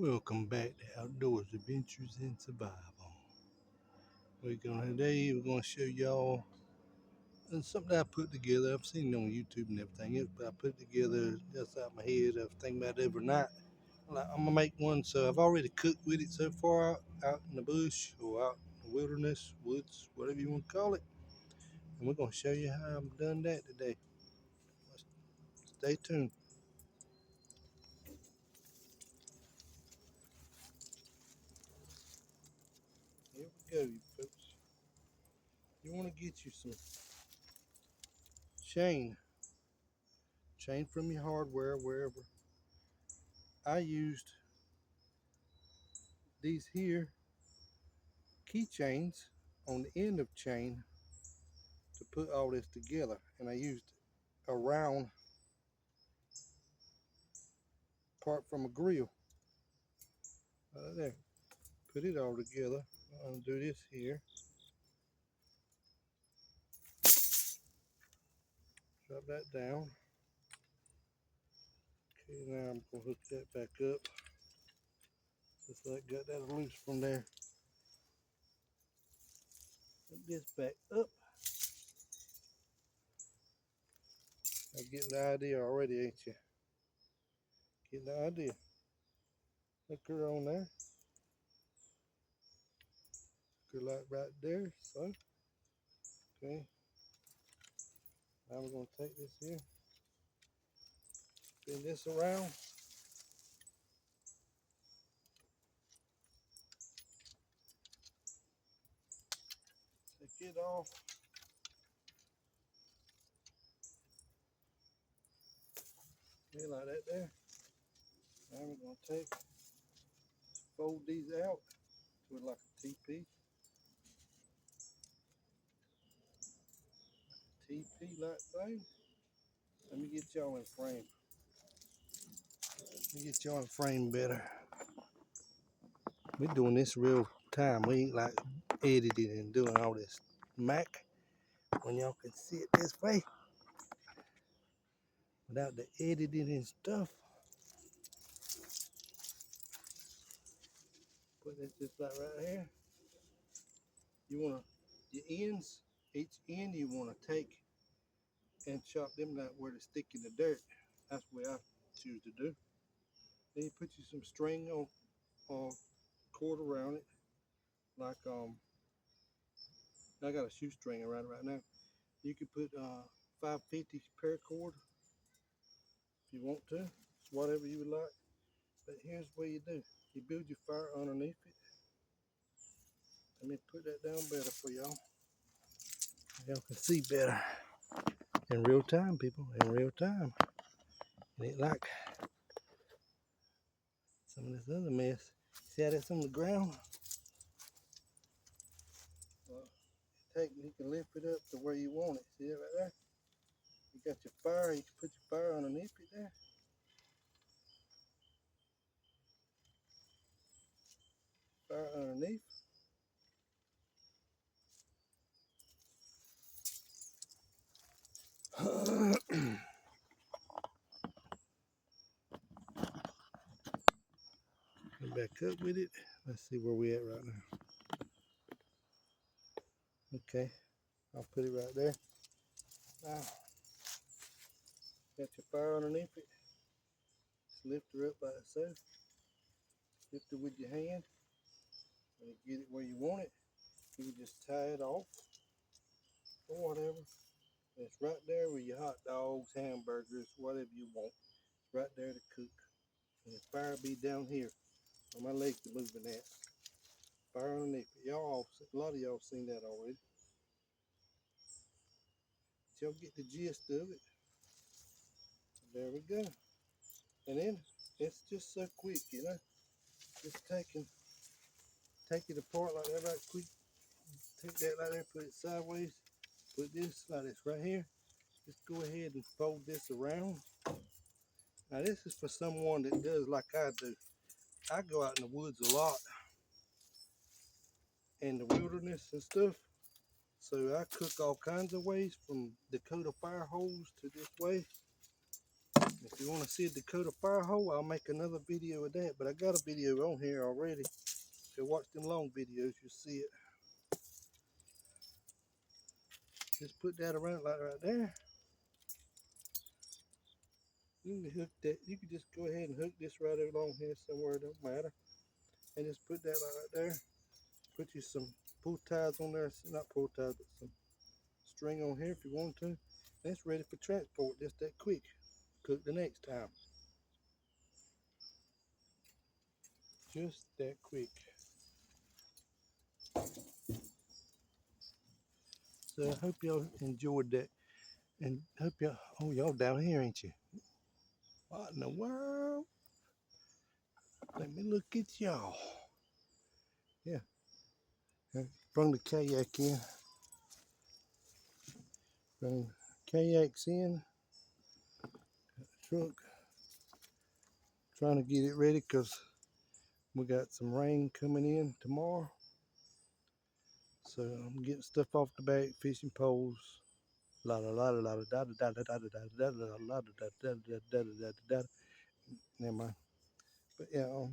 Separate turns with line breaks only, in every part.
Welcome back to Outdoors Adventures and Survival. Today we're gonna show y'all something I put together. I've seen it on YouTube and everything else, but I put it together just out of my head. I was thinking about it overnight. I'm gonna make one, so I've already cooked with it so far out in the bush or out in the wilderness, woods, whatever you want to call it. And we're gonna show you how I've done that today. Stay tuned. Here we go, you folks. You want to get you some chain from your hardware, wherever. I used these here keychains on the end of chain to put all this together, and I used a round part from a grill there. Put it all together. I'll do this here. Drop that down. Okay, now I'm gonna hook that back up. Just like got that loose from there. Put this back up. I'm getting the idea already, ain't you? Getting the idea. Hook her on there. Hook her like right there, so. Okay. Now we're gonna take this here. Spin this around. Take it off. Okay, like that there. Now we're going to fold these out to like a TP. TP like thing. Let me get y'all in frame. Let me get y'all in frame better. We're doing this real time. We ain't like editing and doing all this Mac. When y'all can see it this way. Without the editing and stuff. Put it just like right here. You want to, your ends, each end you want to take and chop them like where they stick in the dirt. That's what I choose to do. Then you put you some string on cord around it, like I got a shoestring around it right now. You can put 550 paracord if you want to. It's whatever you would like. But here's what you do: you build your fire underneath it. Let me put that down better for y'all. Y'all can see better in real time, people. In real time. It ain't like some of this other mess. See how that's on the ground? You can lift it up to where you want it. See it right there? You got your fire, you can put your fire underneath it there. Fire underneath. Come back up with it. Let's see where we at right now. Okay, I'll put it right there. Now, got your fire underneath it. Just lift her up by itself. Lift it with your hand. And get it where you want it. You can just tie it off or whatever. It's right there with your hot dogs, hamburgers, whatever you want. It's right there to cook. And the fire be down here. On my legs are moving at. Fire underneath it. Y'all, a lot of y'all seen that already. But y'all get the gist of it. There we go. And then it's just so quick, you know. Just take it apart like that right quick. Take that like that, put it sideways. Put this like this right here. Just go ahead and fold this around. Now this is for someone that does like I do. I go out in the woods a lot, in the wilderness and stuff. So I cook all kinds of ways, from Dakota fire hose to this way. If you want to see a Dakota fire hole, I'll make another video of that. But I got a video on here already. So watch them long videos, you'll see it. Just put that around like right there. You can hook that. You can just go ahead and hook this right along here somewhere. It don't matter. And just put that right there. Put you some pull ties on there. Not pull ties, but some string on here if you want to. That's ready for transport just that quick. Cook the next time. Just that quick. So I hope y'all enjoyed that. And hope y'all, oh, y'all down here, ain't you? What in the world? Let me look at y'all. Yeah. Bring the kayak in. Bring kayaks in. Truck. Trying to get it ready because we got some rain coming in tomorrow. So I'm getting stuff off the back, fishing poles. Never mind. But yeah,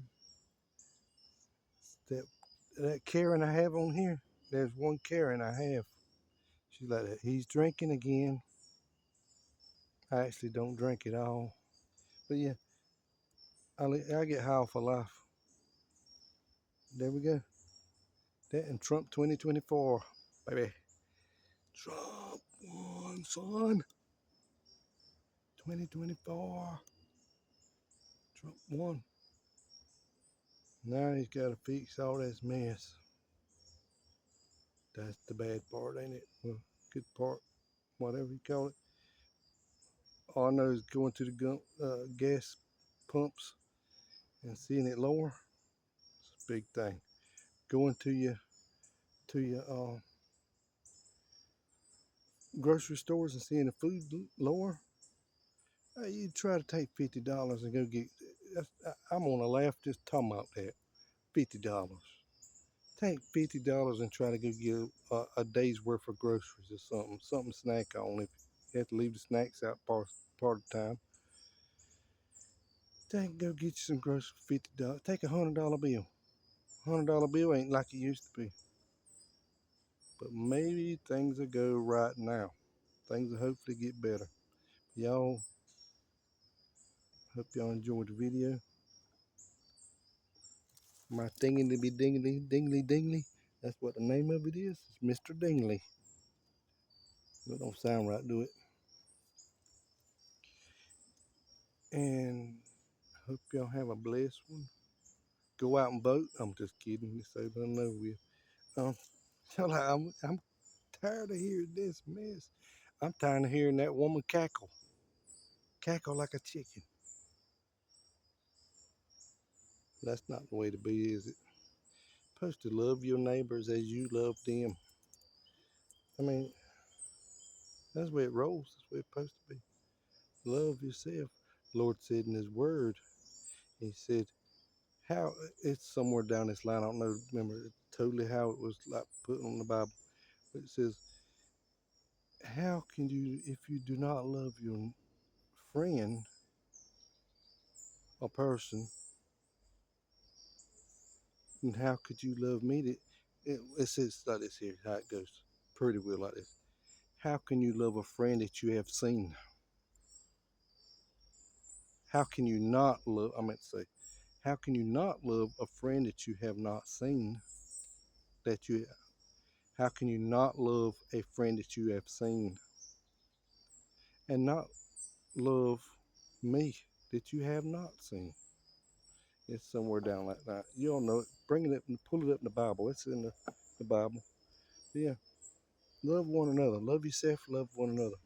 that Karen I have on here, there's one Karen I have. She's like that. He's drinking again. I actually don't drink at all. But yeah, I get high for life. There we go. That and Trump 2024, baby. Trump won, son. 2024. Trump won. Now he's got to fix all this mess. That's the bad part, ain't it? Well, good part, whatever you call it. All I know is going to the gas pumps and seeing it lower. It's a big thing. Going to your grocery stores and seeing the food lower. You try to take $50 and go get. I'm gonna laugh just talking about that. $50. Take $50 and try to go get a day's worth of groceries or something snack on. If you have to leave the snacks out part of the time, go get you some groceries for $50. Take $100 bill. $100 bill ain't like it used to be. But maybe things will go right now. Things will hopefully get better. Y'all, hope y'all enjoyed the video. My thingy to be dingly. That's what the name of it is. It's Mr. Dingley. It don't sound right, do it? And hope y'all have a blessed one. Go out and vote. I'm just kidding. It's over and over with. I'm tired of hearing this mess. I'm tired of hearing that woman cackle like a chicken. That's not the way to be, is it? Supposed to love your neighbors as you love them. I mean, that's the way it rolls. That's the way it's supposed to be. Love yourself. Lord said in His Word, He said, how it's somewhere down this line. I don't know, remember totally how it was like put on the Bible. But it says, how can you, if you do not love your friend or person, and how could you love me? It says like this here, how it goes. Pretty well like this. How can you love a friend that you have seen? How can you not love, I meant to say, how can you not love a friend that you have not seen? How can you not love a friend that you have seen? And not love me that you have not seen? It's somewhere down like that. You all know it. Bring it up and pull it up in the Bible. It's in the Bible. Yeah. Love one another. Love yourself. Love one another.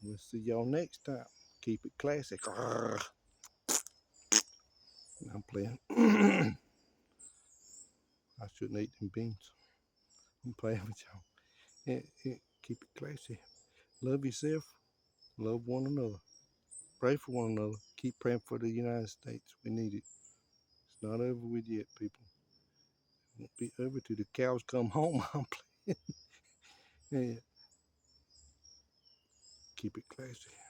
We'll see y'all next time. Keep it classic. I'm playing. I shouldn't eat them beans. I'm playing with y'all. Keep it classy. Love yourself. Love one another. Pray for one another. Keep praying for the United States. We need it. It's not over with yet, people. It won't be over till the cows come home. I'm playing. Yeah. Keep it classy.